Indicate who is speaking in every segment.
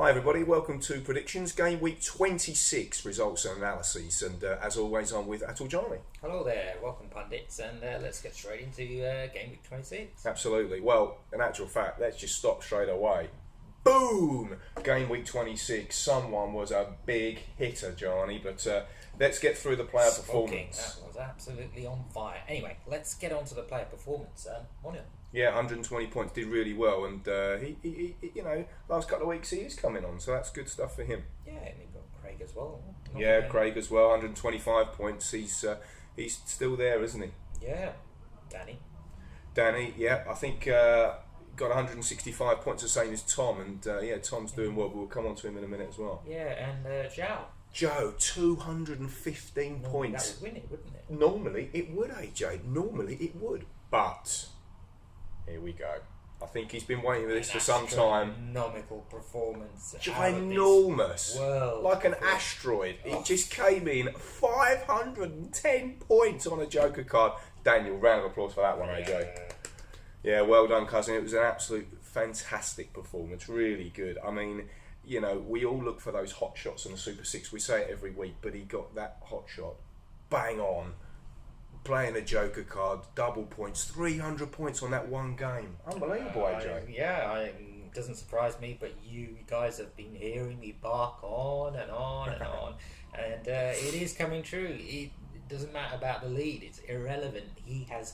Speaker 1: Hi everybody, welcome to Predictions, Game Week 26 results and analyses, and as always I'm with Atul Jani.
Speaker 2: Hello there, welcome pundits, and let's get straight into Game Week 26.
Speaker 1: Absolutely, well in actual fact let's just stop straight away. Boom! Game Week 26, someone was a big hitter, Jani, but let's get through the player performance.
Speaker 2: That was absolutely on fire. Anyway, let's get on to the player performance. Monia.
Speaker 1: Yeah, 120 points, did really well, and he you know, last couple of weeks he is coming on, so that's good stuff for him.
Speaker 2: Yeah, and you've got Craig as well.
Speaker 1: Craig as well, 125 points. He's still there, isn't he?
Speaker 2: Yeah,
Speaker 1: Danny, yeah, I think got 165 points, the same as Tom, and Tom's doing well. But we'll come on to him in a minute as well.
Speaker 2: Yeah, and
Speaker 1: Joe, 215 points.
Speaker 2: That would win it, wouldn't it?
Speaker 1: Normally it would, AJ. Normally it would, but here we go. I think he's been waiting for this for some time.
Speaker 2: Astronomical performance.
Speaker 1: Ginormous. Like an
Speaker 2: performance.
Speaker 1: Asteroid. It just came in 510 points on a Joker card. Daniel, round of applause for that one, AJ. Yeah, well done, cousin. It was an absolute fantastic performance. Really good. I mean, you know, we all look for those hot shots on the Super 6. We say it every week, but he got that hot shot bang on. Playing a Joker card, double points, 300 points on that one game. Unbelievable, AJ.
Speaker 2: It doesn't surprise me, but you guys have been hearing me bark on and on and on. And it is coming true. It doesn't matter about the lead, it's irrelevant. He has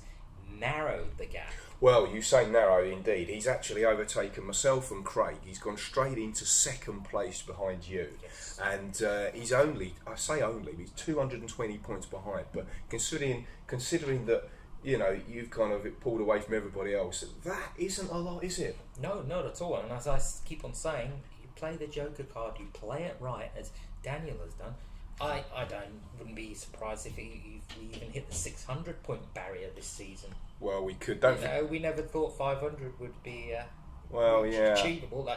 Speaker 2: narrowed the gap.
Speaker 1: Well, you say narrow indeed. He's actually overtaken myself and Craig. He's gone straight into second place behind you.
Speaker 2: Yes.
Speaker 1: And he's only, I say only, he's 220 points behind. But considering that, you know, you've kind of pulled away from everybody else, that isn't a lot, is it?
Speaker 2: No, not at all. And as I keep on saying, you play the Joker card, you play it right, as Daniel has done. I wouldn't be surprised if we even hit the 600 point barrier this season.
Speaker 1: Well, we could.
Speaker 2: We never thought 500 would be achievable.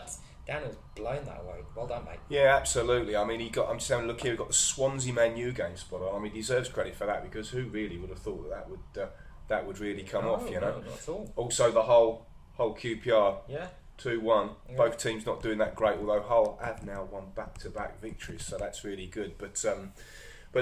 Speaker 2: Daniel's blown that way. Well done, mate.
Speaker 1: Yeah, absolutely. I mean, I'm just having a look here. We've got the Swansea Man U game spot on. I mean, he deserves credit for that, because who really would have thought that would really come off? You know,
Speaker 2: not at all.
Speaker 1: Also, the whole QPR.
Speaker 2: Yeah.
Speaker 1: 2-1. Yeah. Both teams not doing that great, although Hull have now won back-to-back victories, so that's really good. But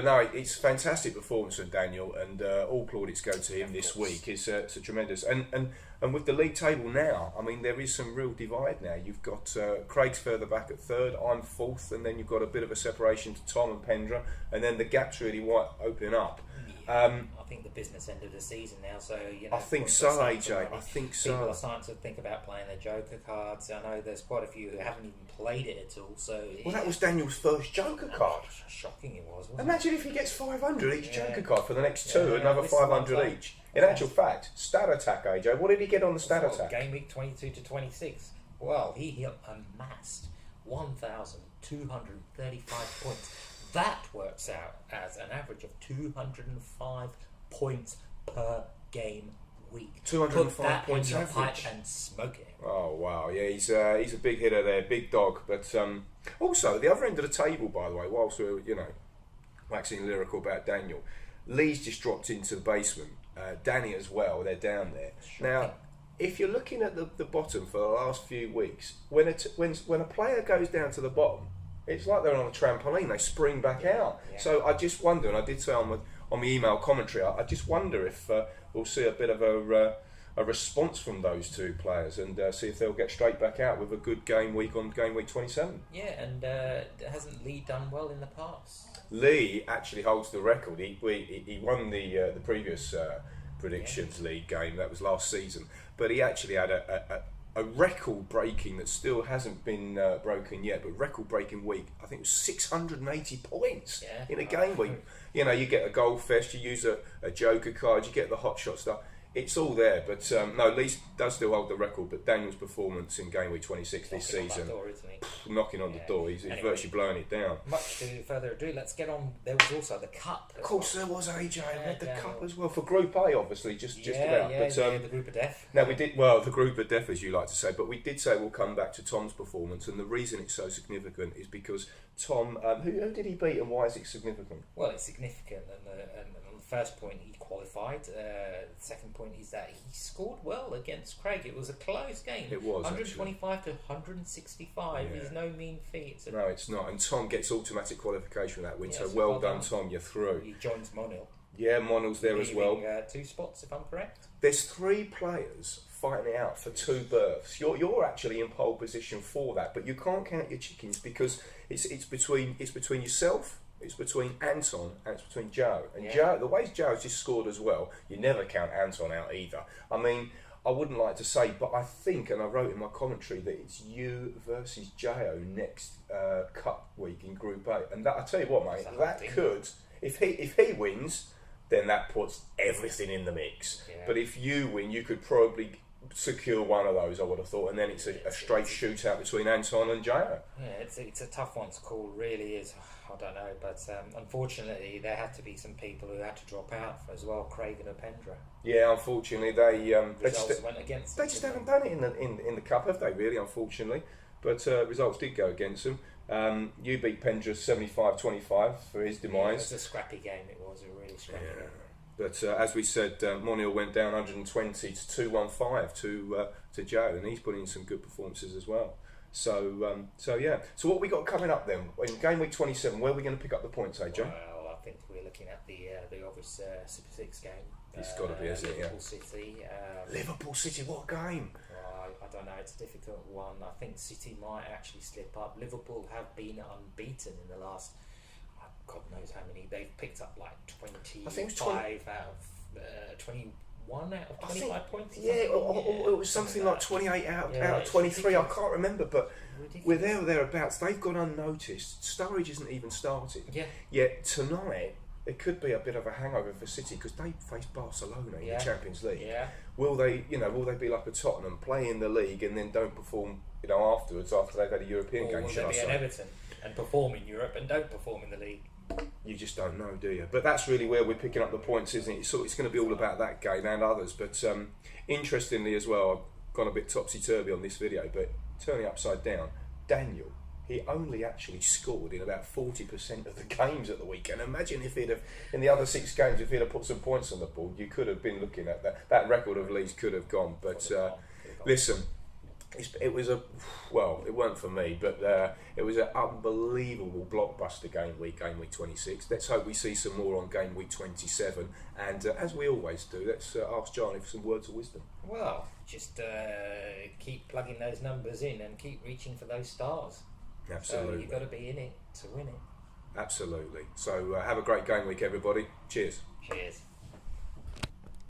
Speaker 1: no, it's a fantastic performance from Daniel, and all plaudits go to him this week. It's a tremendous, and with the league table now, I mean, there is some real divide now. You've got Craig's further back at third, I'm fourth, and then you've got a bit of a separation to Tom and Pendra, and then the gap's really opening up.
Speaker 2: I think the business end of the season now, so you know.
Speaker 1: I think so, AJ. I think so.
Speaker 2: People are starting to think about playing the Joker cards. I know there's quite a few who haven't even played it at all. So
Speaker 1: that was Daniel's first Joker card.
Speaker 2: Shocking it was. Wasn't
Speaker 1: Imagine if he gets 500 each Joker card for the next two, another
Speaker 2: this
Speaker 1: 500 each. In actual fact, stat attack, AJ. What did he get on the stat attack?
Speaker 2: Game week 22 to 26. Well, he amassed 1,235 points. That works out as an average of 205 points per game week.
Speaker 1: 205 points
Speaker 2: in your
Speaker 1: average.
Speaker 2: Pipe and smoke it.
Speaker 1: Oh wow, yeah, he's a big hitter there, big dog. But also the other end of the table, by the way, whilst we're waxing lyrical about Daniel, Lee's just dropped into the basement. Danny as well, they're down there.
Speaker 2: Shocking.
Speaker 1: Now, if you're looking at the bottom for the last few weeks, when a player goes down to the bottom, it's like they're on a trampoline. They spring back out. Yeah. So I just wonder, and I did say on the email commentary, I just wonder if we'll see a bit of a response from those two players, and see if they'll get straight back out with a good game week on game week 27.
Speaker 2: Yeah, and hasn't Lee done well in the past?
Speaker 1: Lee actually holds the record. He won the previous predictions league game. That was last season, but he actually had a record breaking that still hasn't been broken yet, but record breaking week. I think it was 680 points in a game week. You know, you get a goal fest, you use a Joker card, you get the hot shot stuff. It's all there, but no, Lee does still hold the record. But Daniel's performance in game week 26 this season, knocking on the door, he's anyway, virtually blowing it down.
Speaker 2: Much to further ado, let's get on. There was also the cup.
Speaker 1: Of course, there was, AJ. I read the cup as well for Group A, obviously, just about.
Speaker 2: But the group of death.
Speaker 1: Now we did the group of death, as you like to say, but we did say we'll come back to Tom's performance, and the reason it's so significant is because Tom, who did he beat, and why is it significant?
Speaker 2: Well, it's significant, and the first point, he qualified. The second point is that he scored well against Craig. It was a close game.
Speaker 1: It was
Speaker 2: 125 to 165 is no mean feat.
Speaker 1: No, it's not. And Tom gets automatic qualification for that win.
Speaker 2: Yeah,
Speaker 1: so
Speaker 2: so
Speaker 1: well
Speaker 2: well
Speaker 1: done,
Speaker 2: done.
Speaker 1: Tom. You're through.
Speaker 2: He joins Monil.
Speaker 1: Yeah, Monel's there as well.
Speaker 2: Leaving, 2 spots, if I'm correct.
Speaker 1: There's 3 players fighting it out for 2 berths. You're actually in pole position for that, but you can't count your chickens because it's between yourself, it's between Anton, and it's between Joe. And Joe, the way Joe's just scored as well, you never count Anton out either. I mean, I wouldn't like to say, but I think, and I wrote in my commentary, that it's you versus Joe next Cup week in Group A. And that, I tell you what, mate, that could, if he wins, then that puts everything in the mix. Yeah. But if you win, you could probably secure one of those, I would have thought, and then it's a straight shootout between Anton and Joe.
Speaker 2: Yeah, it's a tough one to call, really is. I don't know, but unfortunately there had to be some people who had to drop out as well, Craig and Opendra.
Speaker 1: Yeah, unfortunately they
Speaker 2: went against
Speaker 1: them. They just haven't done it in the cup, have they? Really, unfortunately, but results did go against them. You beat Pendra 75-25 for his demise.
Speaker 2: Yeah, it was a scrappy game. It was a really scrappy game.
Speaker 1: But as we said, Monil went down 120 to 215 to Joe, and he's putting in some good performances as well. So yeah. So what we got coming up then in game week 27? Where are we going to pick up the points, AJ?
Speaker 2: Well, I think we're looking at the obvious Super 6 game.
Speaker 1: It's got to be, isn't it?
Speaker 2: Liverpool City.
Speaker 1: Liverpool City, what a game!
Speaker 2: I don't know. It's a difficult one. I think City might actually slip up. Liverpool have been unbeaten in the last, God knows how many. They've picked up like 25 out of 21 out of 25 points.
Speaker 1: Yeah, or it was something like 28 out of 23. I can't remember, but we're there or thereabouts. They've gone unnoticed. Sturridge isn't even started.
Speaker 2: Yeah.
Speaker 1: Yet tonight it could be a bit of a hangover for City because they face Barcelona in the Champions League.
Speaker 2: Yeah.
Speaker 1: Will they be like a Tottenham, play in the league and then don't perform, afterwards after they've had a European game?
Speaker 2: Will they be an Everton and perform in Europe and don't perform in the league?
Speaker 1: You just don't know, do you? But that's really where we're picking up the points, isn't it? So it's going to be all about that game and others. But interestingly as well, I've gone a bit topsy-turvy on this video, but turning upside down, Daniel, he only actually scored in about 40% of the games at the weekend. Imagine if he'd have, in the other 6 games, if he'd have put some points on the board, you could have been looking at that. That record of Leeds could have gone. But listen, it was it weren't for me, but it was an unbelievable blockbuster game week 26. Let's hope we see some more on game week 27. And as we always do, let's ask Johnny for some words of wisdom.
Speaker 2: Well, just keep plugging those numbers in and keep reaching for those stars.
Speaker 1: Absolutely.
Speaker 2: So you've got to be in it to win it.
Speaker 1: Absolutely. So have a great game week, everybody. Cheers.
Speaker 2: Cheers.